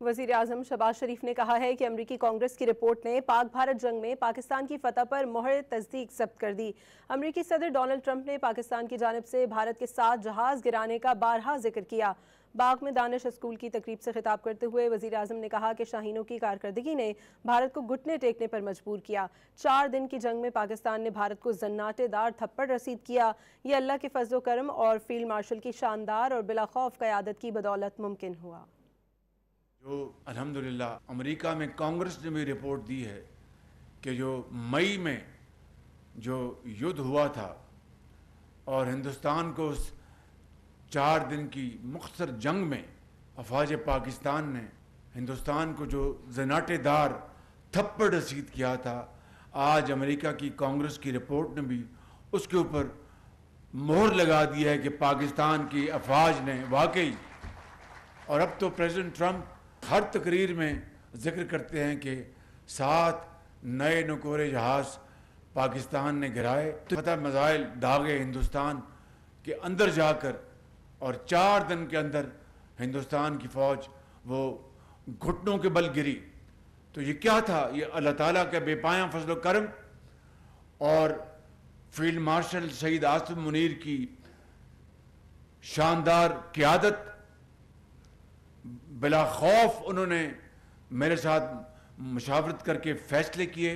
وزیر اعظم شہباز شریف نے کہا ہے کہ امریکی کانگریس کی رپورٹ نے پاک بھارت جنگ میں پاکستان کی فتح پر مہر تصدیق ثبت کر دی۔ امریکی صدر ڈونلڈ ٹرمپ نے پاکستان کی جانب سے بھارت کے ساتھ جہاز گرانے کا بارہا ذکر کیا۔ باغ میں دانش اسکول کی تقریب سے خطاب کرتے ہوئے وزیر اعظم نے کہا کہ شاہینوں کی کارکردگی نے بھارت کو گھٹنے ٹیکنے پر مجبور کیا۔ 4 دن کی جنگ میں پاکستان نے بھارت کو زناٹے دار تھپڑ رسید کیا۔ یہ اللہ کے فضل و کرم اور فیلڈ مارشل کی شاندار اور بلا خوف قیادت کی بدولت ممکن ہوا۔ جو الحمدللہ امریکہ میں کانگریس نے بھی رپورٹ دی ہے کہ جو مئی میں جو یدھ ہوا تھا اور ہندوستان کو اس 4 دن کی مختصر جنگ میں افواج پاکستان نے ہندوستان کو جو زناٹے دار تھپڑ رسید کیا تھا، آج امریکہ کی کانگریس کی رپورٹ نے بھی اس کے اوپر مہر لگا دی ہے کہ پاکستان کی افواج نے واقعی، اور اب تو پریزیڈنٹ ٹرمپ ہر تقریر میں ذکر کرتے ہیں کہ 7 نئے نکورے جہاز پاکستان نے گرائے، فتح میزائل داغے ہندوستان کے اندر جا کر، اور 4 دن کے اندر ہندوستان کی فوج وہ گھٹنوں کے بل گری۔ تو یہ کیا تھا؟ یہ اللہ تعالیٰ کا بے پایاں فضل و کرم اور فیلڈ مارشل شہید آصف منیر کی شاندار قیادت۔ بلا خوف انہوں نے میرے ساتھ مشاورت کر کے فیصلے کیے۔